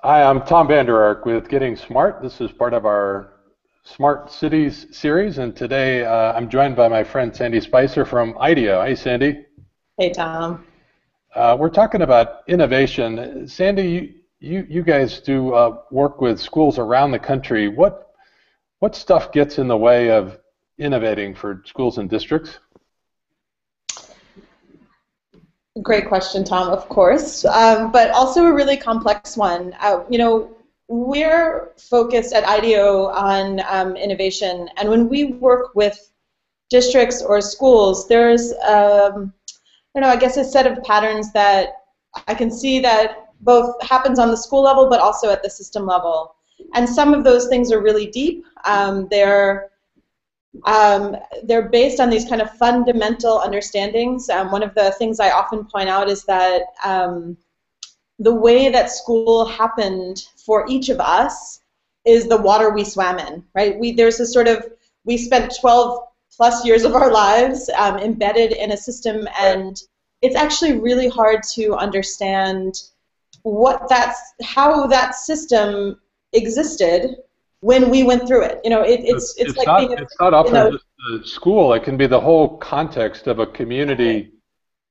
Hi, I'm Tom Vander Ark with Getting Smart. This is part of our Smart Cities series, and today I'm joined by my friend Sandy Speicher from IDEO. Hey, Sandy. Hey, Tom. We're talking about innovation. Sandy, you guys do work with schools around the country. What stuff gets in the way of innovating for schools and districts? Great question, Tom, of course, but also a really complex one. We're focused at IDEO on innovation, and when we work with districts or schools, there's, I guess a set of patterns that I can see that both happens on the school level, but also at the system level. And some of those things are really deep. They're based on these kind of fundamental understandings. One of the things I often point out is that the way that school happened for each of us is the water we swam in, right? We spent 12 plus years of our lives embedded in a system, and it's actually really hard to understand how that system existed when we went through it. It's like being It's not often just the school. It can be the whole context of a community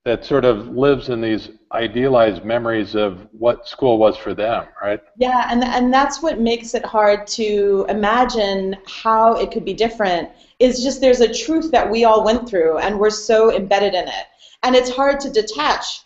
that sort of lives in these idealized memories of what school was for them, right? Yeah, and that's what makes it hard to imagine how it could be different, is just there's a truth that we all went through and we're so embedded in it. And it's hard to detach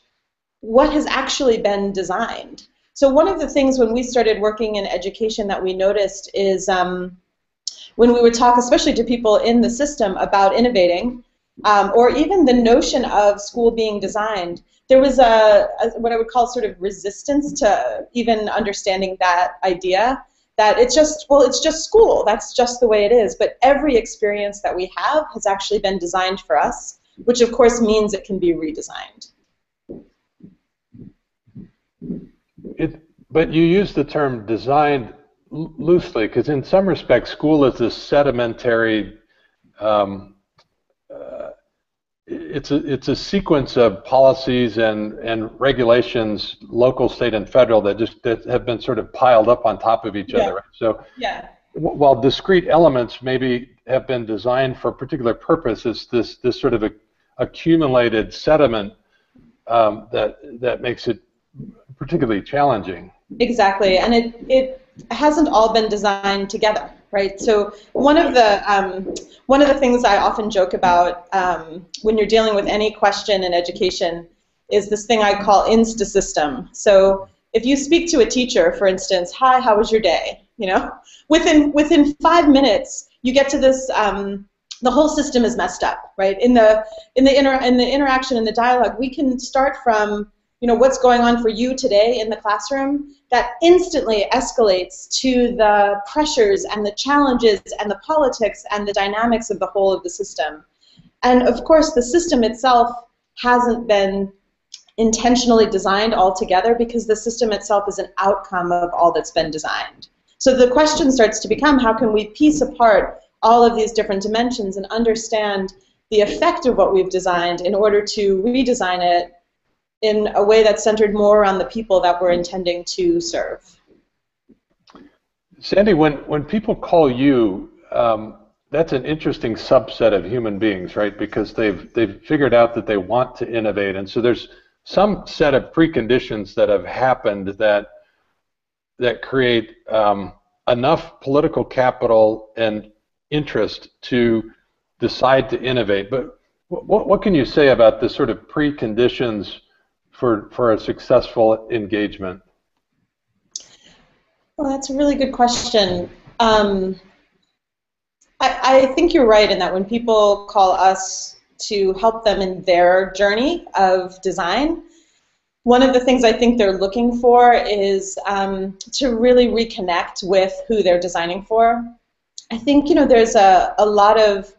what has actually been designed. So one of the things when we started working in education that we noticed is when we would talk, especially to people in the system, about innovating, or even the notion of school being designed, there was what I would call sort of resistance to even understanding that idea, that it's just school, that's just the way it is. But every experience that we have has actually been designed for us, which of course means it can be redesigned. But you use the term designed loosely, because in some respects, school is this sedimentary. It's a sequence of policies and regulations, local, state, and federal, that have been sort of piled up on top of each other. Right? So, yeah. While discrete elements maybe have been designed for a particular purpose, it's this sort of accumulated sediment that makes it particularly challenging. Exactly, and it hasn't all been designed together, right? So one of the things I often joke about when you're dealing with any question in education is this thing I call insta-system. So if you speak to a teacher, for instance, "Hi, how was your day?" Within 5 minutes you get to this. The whole system is messed up, right? In the interaction, in the dialogue, we can start from what's going on for you today in the classroom, that instantly escalates to the pressures and the challenges and the politics and the dynamics of the whole of the system. And of course, the system itself hasn't been intentionally designed altogether, because the system itself is an outcome of all that's been designed. So the question starts to become, how can we piece apart all of these different dimensions and understand the effect of what we've designed in order to redesign it in a way that's centered more around the people that we're intending to serve. Sandy, when people call you, that's an interesting subset of human beings, right? Because they've figured out that they want to innovate, and so there's some set of preconditions that have happened that create enough political capital and interest to decide to innovate. But what can you say about the sort of preconditions for a successful engagement? Well, that's a really good question. I think you're right in that when people call us to help them in their journey of design, one of the things I think they're looking for is to really reconnect with who they're designing for. I think there's a lot of,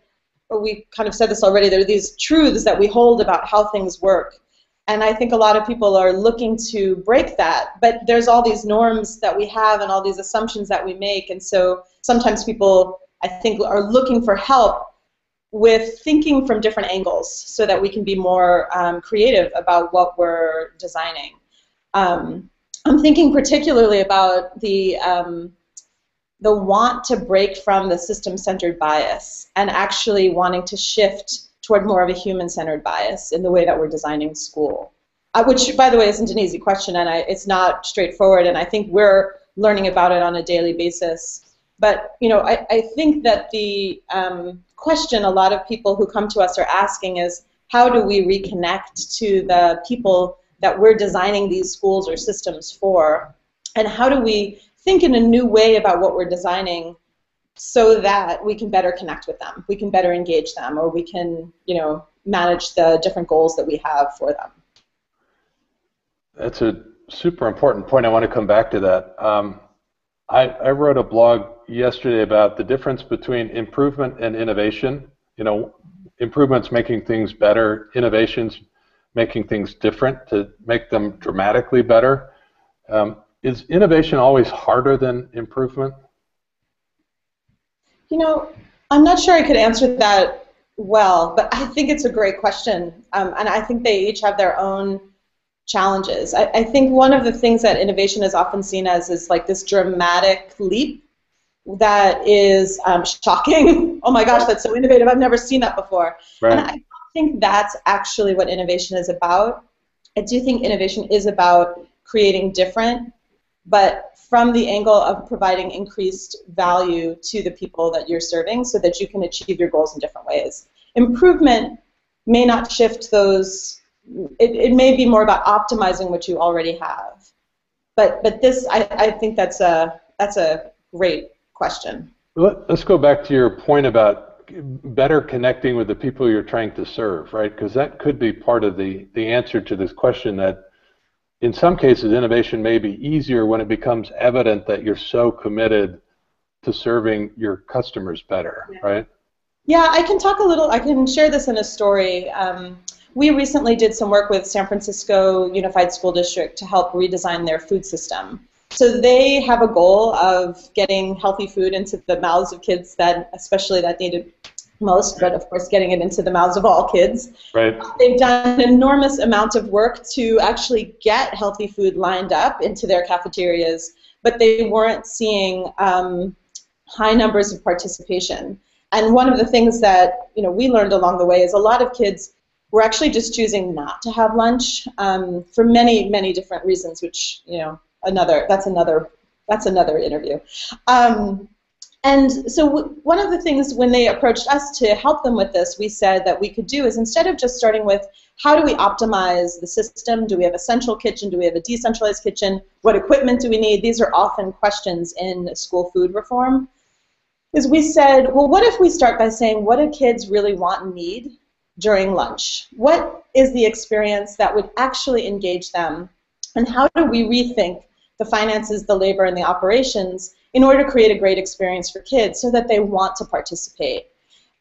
we kind of said this already, there are these truths that we hold about how things work. And I think a lot of people are looking to break that, but there's all these norms that we have and all these assumptions that we make, and so sometimes people, I think, are looking for help with thinking from different angles so that we can be more creative about what we're designing. I'm thinking particularly about the want to break from the system-centered bias and actually wanting to shift toward more of a human-centered bias in the way that we're designing school. Which, by the way, isn't an easy question, and it's not straightforward, and I think we're learning about it on a daily basis. But, you know, I think that the question a lot of people who come to us are asking is, how do we reconnect to the people that we're designing these schools or systems for, and how do we think in a new way about what we're designing so that we can better connect with them, we can better engage them, or we can, you know, manage the different goals that we have for them. That's a super important point. I want to come back to that. I wrote a blog yesterday about the difference between improvement and innovation. You know, improvements making things better, innovations making things different to make them dramatically better. Is innovation always harder than improvement? You know, I'm not sure I could answer that well, but I think it's a great question, and I think they each have their own challenges. I think one of the things that innovation is often seen as is like this dramatic leap that is shocking. Oh my gosh, that's so innovative. I've never seen that before. Right. And I don't think that's actually what innovation is about. I do think innovation is about creating different, but from the angle of providing increased value to the people that you're serving so that you can achieve your goals in different ways. Improvement may not shift those. It may be more about optimizing what you already have. But this, I think that's a great question. Let's go back to your point about better connecting with the people you're trying to serve, right? Because that could be part of the answer to this question, that in some cases innovation may be easier when it becomes evident that you're so committed to serving your customers better, right? Yeah, I can share this in a story. We recently did some work with San Francisco Unified School District to help redesign their food system. So they have a goal of getting healthy food into the mouths of kids especially that need it most, but of course getting it into the mouths of all kids. Right. They've done an enormous amount of work to actually get healthy food lined up into their cafeterias, but they weren't seeing high numbers of participation. And one of the things that we learned along the way is a lot of kids were actually just choosing not to have lunch for many, many different reasons, which that's another interview. And so one of the things when they approached us to help them with this, we said that we could do is, instead of just starting with how do we optimize the system, do we have a central kitchen, do we have a decentralized kitchen, what equipment do we need, these are often questions in school food reform, is we said, well, what if we start by saying, what do kids really want and need during lunch? What is the experience that would actually engage them? And how do we rethink the finances, the labor, and the operations in order to create a great experience for kids so that they want to participate?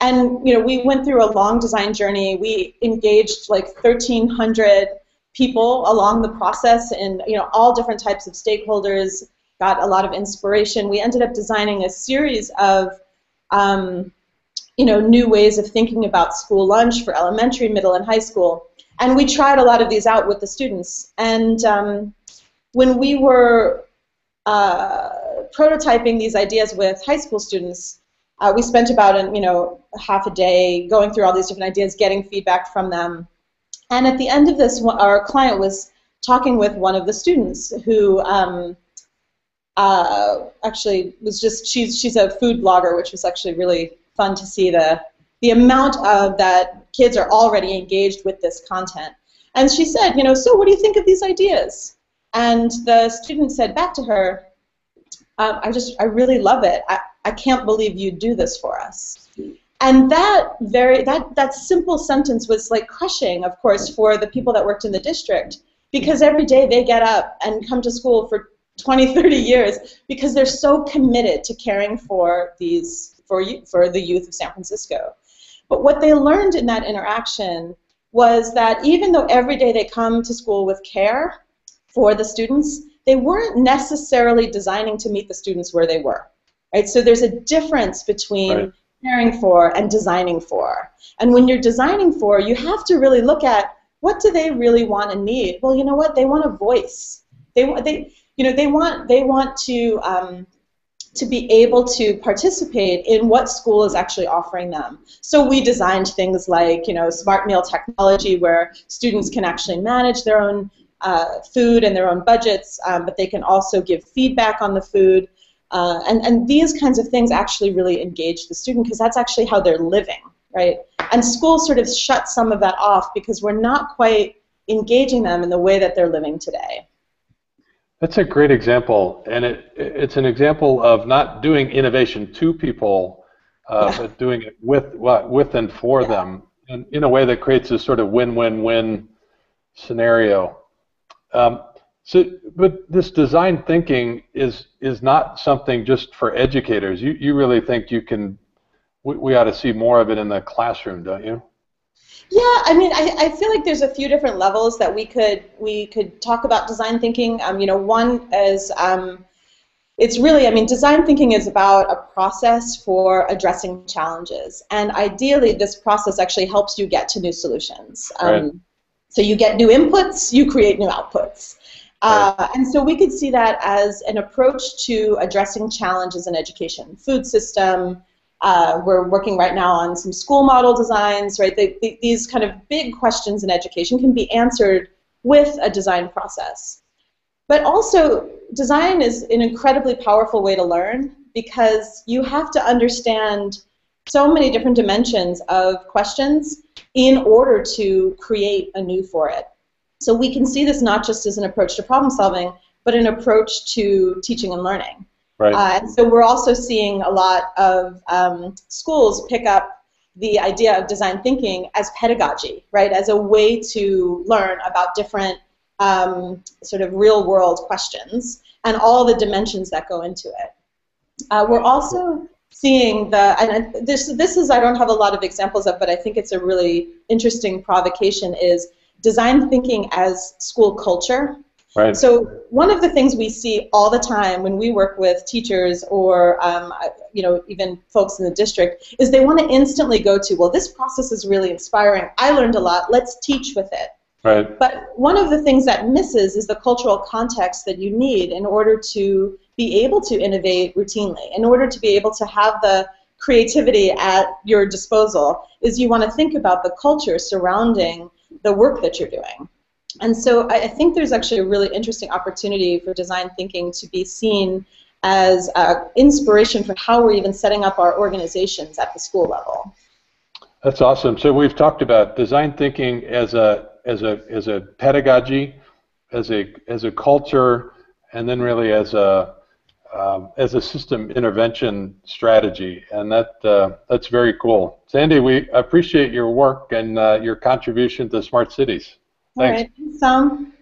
And we went through a long design journey. We engaged like 1,300 people along the process, and all different types of stakeholders, got a lot of inspiration. We ended up designing a series of new ways of thinking about school lunch for elementary, middle, and high school. And we tried a lot of these out with the students. And when we were prototyping these ideas with high school students, we spent about half a day going through all these different ideas, getting feedback from them. And at the end of this, our client was talking with one of the students who actually was she's a food blogger, which was actually really fun to see the amount of that kids are already engaged with this content. And she said, so what do you think of these ideas? And the student said back to her, I really love it. I can't believe you do this for us. And that simple sentence was like crushing, of course, for the people that worked in the district, because every day they get up and come to school for 20, 30 years because they're so committed to caring for the youth of San Francisco. But what they learned in that interaction was that even though every day they come to school with care for the students, they weren't necessarily designing to meet the students where they were, right? So there's a difference between caring for and designing for. And when you're designing for, you have to really look at what do they really want and need. Well, you know what? They want a voice. They want to be able to participate in what school is actually offering them. So we designed things like, smart meal technology, where students can actually manage their own food and their own budgets, but they can also give feedback on the food. And these kinds of things actually really engage the student, because that's actually how they're living, right? And schools sort of shut some of that off because we're not quite engaging them in the way that they're living today. That's a great example, and it's an example of not doing innovation to people, but doing it with and for them, and in a way that creates this sort of win-win-win scenario. But this design thinking is not something just for educators. You really think we ought to see more of it in the classroom, don't you? Yeah, I feel like there's a few different levels that we could talk about design thinking. One is it's really, design thinking is about a process for addressing challenges, and ideally, this process actually helps you get to new solutions. Right. So you get new inputs, you create new outputs. Right. And so we could see that as an approach to addressing challenges in education, food system. We're working right now on some school model designs, right? These kind of big questions in education can be answered with a design process. But also, design is an incredibly powerful way to learn, because you have to understand so many different dimensions of questions in order to create a new for it. So we can see this not just as an approach to problem solving, but an approach to teaching and learning. Right. And so we're also seeing a lot of schools pick up the idea of design thinking as pedagogy, right, as a way to learn about different sort of real-world questions and all the dimensions that go into it. We're also seeing and this is, I don't have a lot of examples of, but I think it's a really interesting provocation, is design thinking as school culture. Right. So one of the things we see all the time when we work with teachers or even folks in the district is they want to instantly go to, well, this process is really inspiring. I learned a lot. Let's teach with it. Right. But one of the things that misses is the cultural context that you need in order to be able to innovate routinely, in order to be able to have the creativity at your disposal, is you want to think about the culture surrounding the work that you're doing. And so I think there's actually a really interesting opportunity for design thinking to be seen as inspiration for how we're even setting up our organizations at the school level. That's awesome. So we've talked about design thinking as a pedagogy, as a culture, and then really as a system intervention strategy, and that's very cool. Sandy, we appreciate your work and your contribution to Smart Cities. Thanks. All right, thanks, Tom.